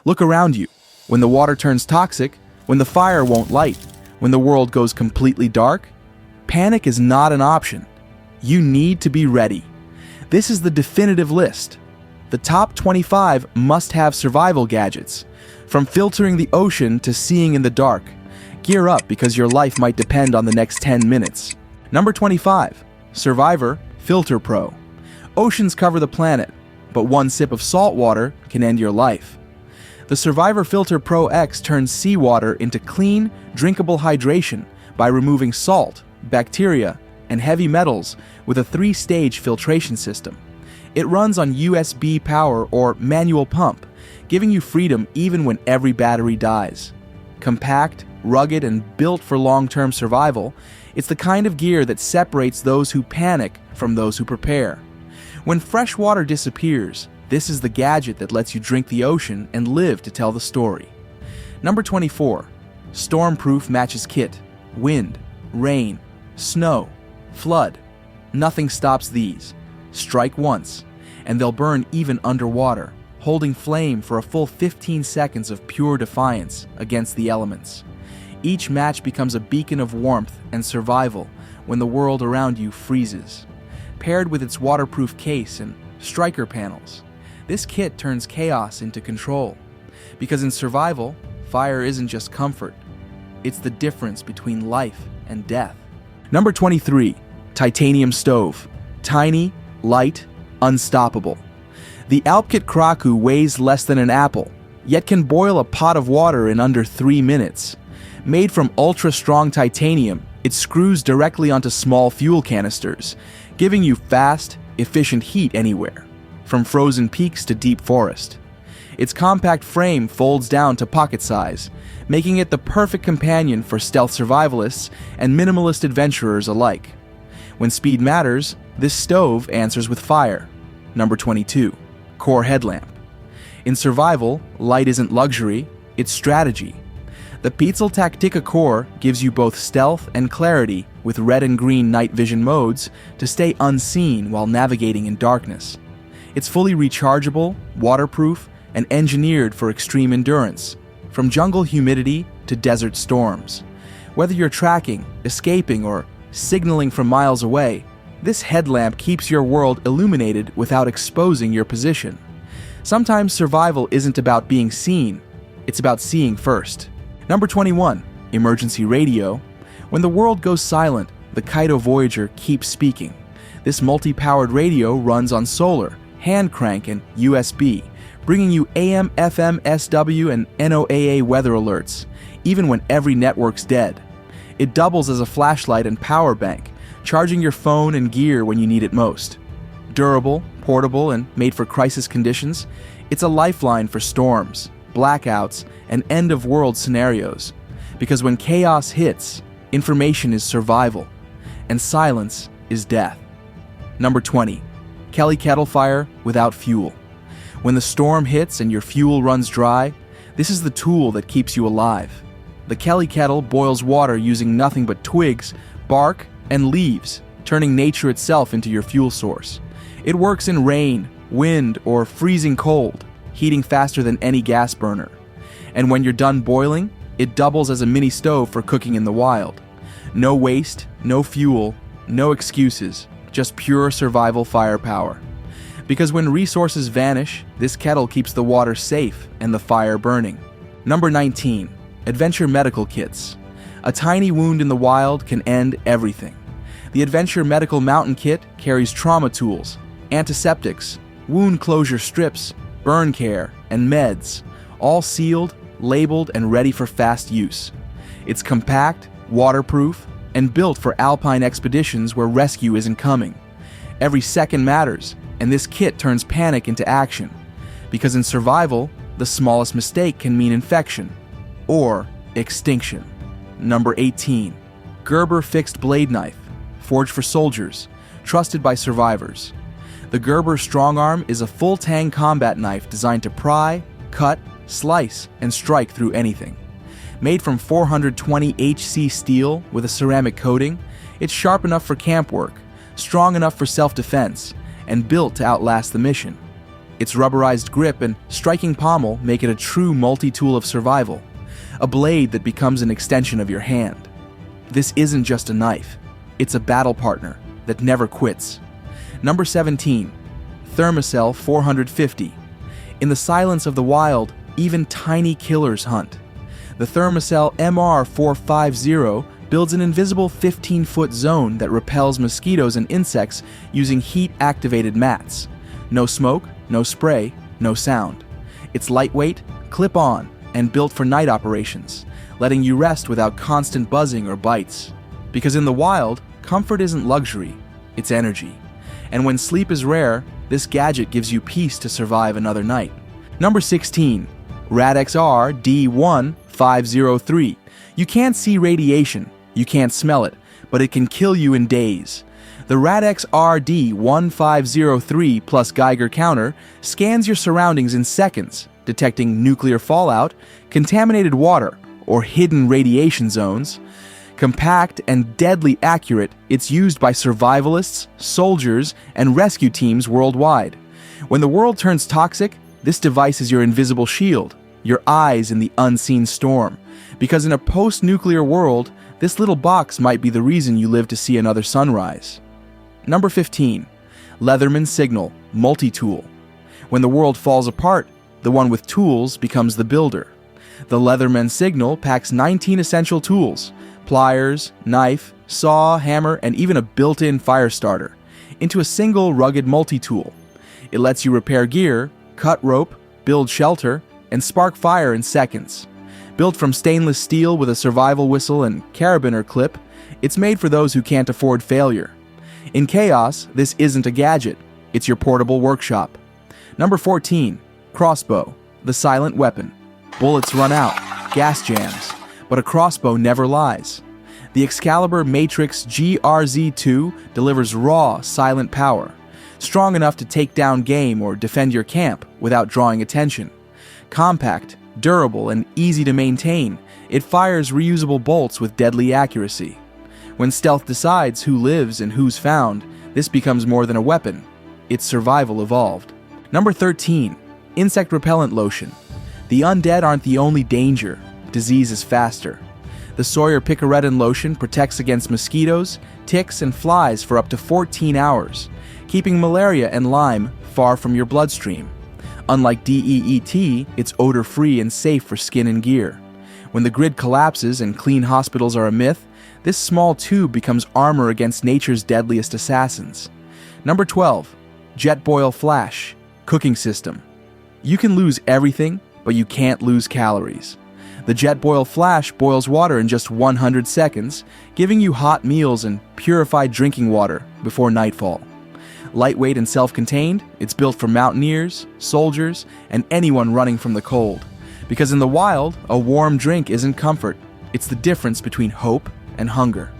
Look around you. When the water turns toxic, when the fire won't light, when the world goes completely dark, panic is not an option. You need to be ready. This is the definitive list. The top 25 must-have survival gadgets. From filtering the ocean to seeing in the dark. Gear up because your life might depend on the next 10 minutes. Number 25. Survivor Filter Pro. Oceans cover the planet, but one sip of salt water can end your life. The Survivor Filter Pro X turns seawater into clean, drinkable hydration by removing salt, bacteria, and heavy metals with a 3-stage filtration system. It runs on USB power or manual pump, giving you freedom even when every battery dies. Compact, rugged, and built for long-term survival, it's the kind of gear that separates those who panic from those who prepare. When fresh water disappears, this is the gadget that lets you drink the ocean and live to tell the story. Number 24. Stormproof Matches Kit. Wind, rain, snow, flood. Nothing stops these. Strike once, and they'll burn even underwater, holding flame for a full 15 seconds of pure defiance against the elements. Each match becomes a beacon of warmth and survival when the world around you freezes. Paired with its waterproof case and striker panels, this kit turns chaos into control. Because in survival, fire isn't just comfort. It's the difference between life and death. Number 23. Titanium Stove. Tiny, light, unstoppable. The Alpkit Kraku weighs less than an apple, yet can boil a pot of water in under 3 minutes. Made from ultra-strong titanium, it screws directly onto small fuel canisters, giving you fast, efficient heat anywhere, from frozen peaks to deep forest. Its compact frame folds down to pocket size, making it the perfect companion for stealth survivalists and minimalist adventurers alike. When speed matters, this stove answers with fire. Number 22. Core Headlamp. In survival, light isn't luxury, it's strategy. The Petzl Tactica Core gives you both stealth and clarity with red and green night vision modes to stay unseen while navigating in darkness. It's fully rechargeable, waterproof, and engineered for extreme endurance, from jungle humidity to desert storms. Whether you're tracking, escaping, or signaling from miles away, this headlamp keeps your world illuminated without exposing your position. Sometimes survival isn't about being seen, it's about seeing first. Number 21. Emergency Radio. When the world goes silent, the Kaito Voyager keeps speaking. This multi-powered radio runs on solar, hand crank, and USB, bringing you AM, FM, SW, and NOAA weather alerts, even when every network's dead. It doubles as a flashlight and power bank, charging your phone and gear when you need it most. Durable, portable, and made for crisis conditions, it's a lifeline for storms, blackouts, and end-of-world scenarios. Because when chaos hits, information is survival, and silence is death. Number 20. Kelly Kettle Fire without fuel. When the storm hits and your fuel runs dry, this is the tool that keeps you alive. The Kelly Kettle boils water using nothing but twigs, bark, and leaves, turning nature itself into your fuel source. It works in rain, wind, or freezing cold, heating faster than any gas burner. And when you're done boiling, it doubles as a mini stove for cooking in the wild. No waste, no fuel, no excuses, just pure survival firepower. Because when resources vanish, this kettle keeps the water safe and the fire burning. Number 19. Adventure Medical Kits. A tiny wound in the wild can end everything. The Adventure Medical Mountain Kit carries trauma tools, antiseptics, wound closure strips, burn care, and meds, all sealed, labeled, and ready for fast use. It's compact, waterproof, and built for alpine expeditions where rescue isn't coming. Every second matters, and this kit turns panic into action. Because in survival, the smallest mistake can mean infection or extinction. Number 18. Gerber Fixed Blade Knife, forged for soldiers, trusted by survivors. The Gerber Strongarm is a full-tang combat knife designed to pry, cut, slice, and strike through anything. Made from 420 HC steel with a ceramic coating, it's sharp enough for camp work, strong enough for self-defense, and built to outlast the mission. Its rubberized grip and striking pommel make it a true multi-tool of survival, a blade that becomes an extension of your hand. This isn't just a knife, it's a battle partner that never quits. Number 17. Thermacell 450. In the silence of the wild, even tiny killers hunt. The Thermacell MR450 builds an invisible 15-foot zone that repels mosquitoes and insects using heat-activated mats. No smoke, no spray, no sound. It's lightweight, clip-on, and built for night operations, letting you rest without constant buzzing or bites. Because in the wild, comfort isn't luxury, it's energy. And when sleep is rare, this gadget gives you peace to survive another night. Number 16. Radxr D1503. You can't see radiation, you can't smell it, but it can kill you in days. The Radxr D1503 plus Geiger counter scans your surroundings in seconds, detecting nuclear fallout, contaminated water, or hidden radiation zones. Compact and deadly accurate, it's used by survivalists, soldiers, and rescue teams worldwide. When the world turns toxic, this device is your invisible shield, your eyes in the unseen storm. Because in a post-nuclear world, this little box might be the reason you live to see another sunrise. Number 15. Leatherman Signal Multi-Tool. When the world falls apart, the one with tools becomes the builder. The Leatherman Signal packs 19 essential tools: pliers, knife, saw, hammer, and even a built-in fire starter, into a single rugged multi-tool. It lets you repair gear, cut rope, build shelter, and spark fire in seconds. Built from stainless steel with a survival whistle and carabiner clip, it's made for those who can't afford failure. In chaos, this isn't a gadget, it's your portable workshop. Number 14. Crossbow, the silent weapon. Bullets run out, gas jams, but a crossbow never lies. The Excalibur Matrix GRZ2 delivers raw, silent power, strong enough to take down game or defend your camp without drawing attention. Compact, durable, and easy to maintain, it fires reusable bolts with deadly accuracy. When stealth decides who lives and who's found, this becomes more than a weapon. It's survival evolved. Number 13. Insect repellent lotion. The undead aren't the only danger. Disease is faster. The Sawyer Picaretin lotion protects against mosquitoes, ticks, and flies for up to 14 hours, keeping malaria and Lyme far from your bloodstream. Unlike DEET, it's odor-free and safe for skin and gear. When the grid collapses and clean hospitals are a myth, this small tube becomes armor against nature's deadliest assassins. Number 12. Jetboil Flash Cooking System. You can lose everything, but you can't lose calories. The Jetboil Flash boils water in just 100 seconds, giving you hot meals and purified drinking water before nightfall. Lightweight and self-contained, it's built for mountaineers, soldiers, and anyone running from the cold. Because in the wild, a warm drink isn't comfort, it's the difference between hope and hunger.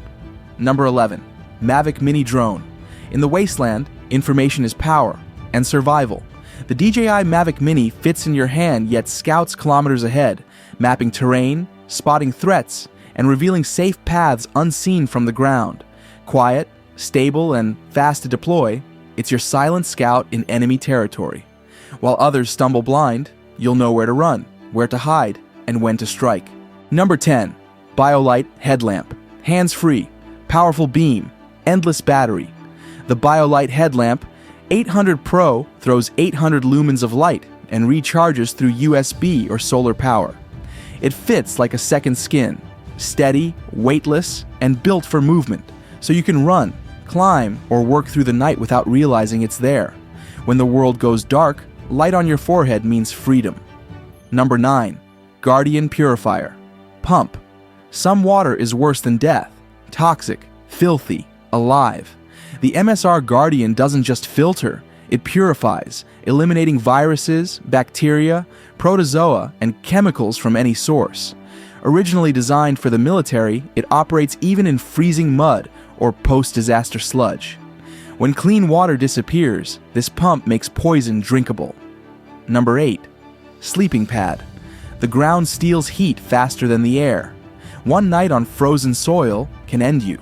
Number 11. Mavic Mini Drone. In the wasteland, information is power and survival. The DJI Mavic Mini fits in your hand yet scouts kilometers ahead, mapping terrain, spotting threats, and revealing safe paths unseen from the ground. Quiet, stable, and fast to deploy, it's your silent scout in enemy territory. While others stumble blind, you'll know where to run, where to hide, and when to strike. Number 10. BioLite Headlamp. Hands-free, powerful beam, endless battery. The BioLite Headlamp 800 Pro throws 800 lumens of light and recharges through USB or solar power. It fits like a second skin, steady, weightless, and built for movement, so you can run, climb, or work through the night without realizing it's there. When the world goes dark, light on your forehead means freedom. Number 9. Guardian Purifier. Pump. Some water is worse than death. Toxic, filthy, alive. The MSR Guardian doesn't just filter, it purifies, eliminating viruses, bacteria, protozoa, and chemicals from any source. Originally designed for the military, it operates even in freezing mud or post-disaster sludge. When clean water disappears, this pump makes poison drinkable. Number 8. Sleeping Pad. The ground steals heat faster than the air. One night on frozen soil can end you.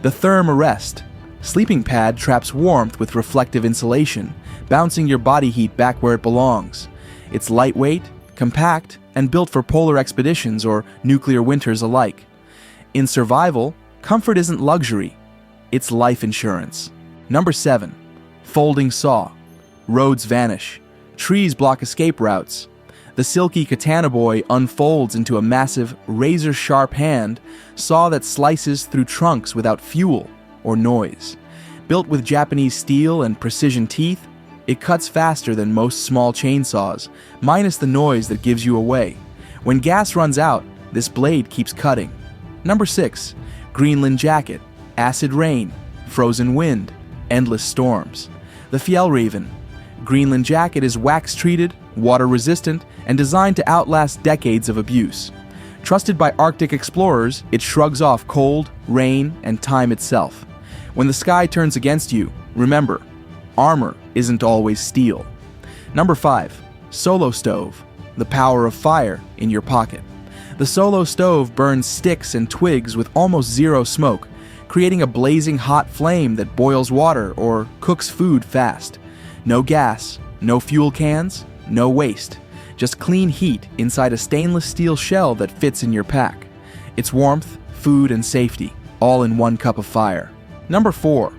The Therm-a-Rest. Sleeping pad traps warmth with reflective insulation, bouncing your body heat back where it belongs. It's lightweight, compact, and built for polar expeditions or nuclear winters alike. In survival, comfort isn't luxury, it's life insurance. Number 7. Folding saw. Roads vanish. Trees block escape routes. The Silky Katanaboy unfolds into a massive, razor-sharp hand saw that slices through trunks without fuel or noise. Built with Japanese steel and precision teeth, it cuts faster than most small chainsaws, minus the noise that gives you away. When gas runs out, this blade keeps cutting. Number 6. Greenland Jacket. Acid rain, frozen wind, endless storms. The Fjellraven. Greenland Jacket is wax-treated, water-resistant, and designed to outlast decades of abuse. Trusted by Arctic explorers, it shrugs off cold, rain, and time itself. When the sky turns against you, remember, armor isn't always steel. Number 5. Solo Stove. The power of fire in your pocket. The Solo Stove burns sticks and twigs with almost zero smoke, creating a blazing hot flame that boils water or cooks food fast. No gas, no fuel cans, no waste. Just clean heat inside a stainless steel shell that fits in your pack. It's warmth, food, and safety, all in one cup of fire. Number 4.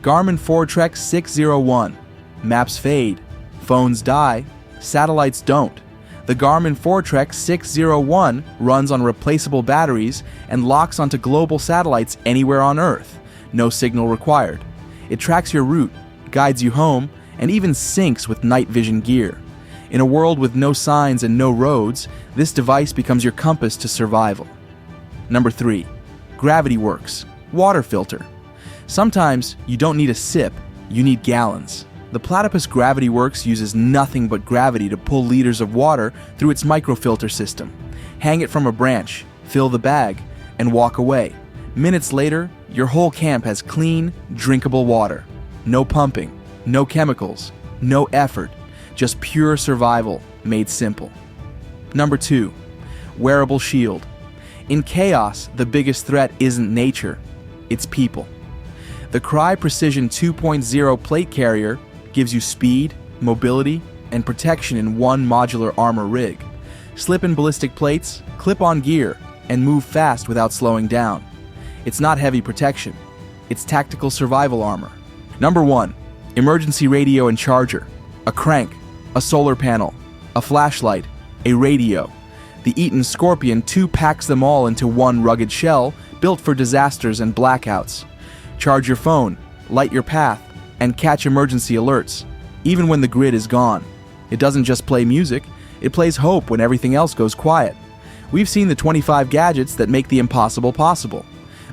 Garmin Foretrex 601. Maps fade, phones die, satellites don't. The Garmin Foretrex 601 runs on replaceable batteries and locks onto global satellites anywhere on Earth. No signal required. It tracks your route, guides you home, and even syncs with night vision gear. In a world with no signs and no roads, this device becomes your compass to survival. Number 3. GravityWorks. Water filter. Sometimes you don't need a sip, you need gallons. The platypus GravityWorks uses nothing but gravity to pull liters of water through its microfilter system. Hang it from a branch, fill the bag, and walk away. Minutes later, your whole camp has clean, drinkable water. No pumping, no chemicals, no effort, just pure survival made simple. Number 2. Wearable shield. In chaos, the biggest threat isn't nature, it's people. The Crye Precision 2.0 plate carrier gives you speed, mobility, and protection in one modular armor rig. Slip-in ballistic plates, clip-on gear, and move fast without slowing down. It's not heavy protection, it's tactical survival armor. Number 1. Emergency radio and charger. A crank, a solar panel, a flashlight, a radio. The Eaton Scorpion 2 packs them all into one rugged shell built for disasters and blackouts. Charge your phone, light your path, and catch emergency alerts, even when the grid is gone. It doesn't just play music, it plays hope when everything else goes quiet. We've seen the 25 gadgets that make the impossible possible.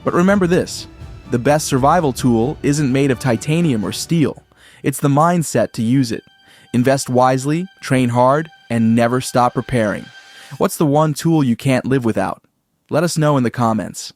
But remember this, the best survival tool isn't made of titanium or steel. It's the mindset to use it. Invest wisely, train hard, and never stop preparing. What's the one tool you can't live without? Let us know in the comments.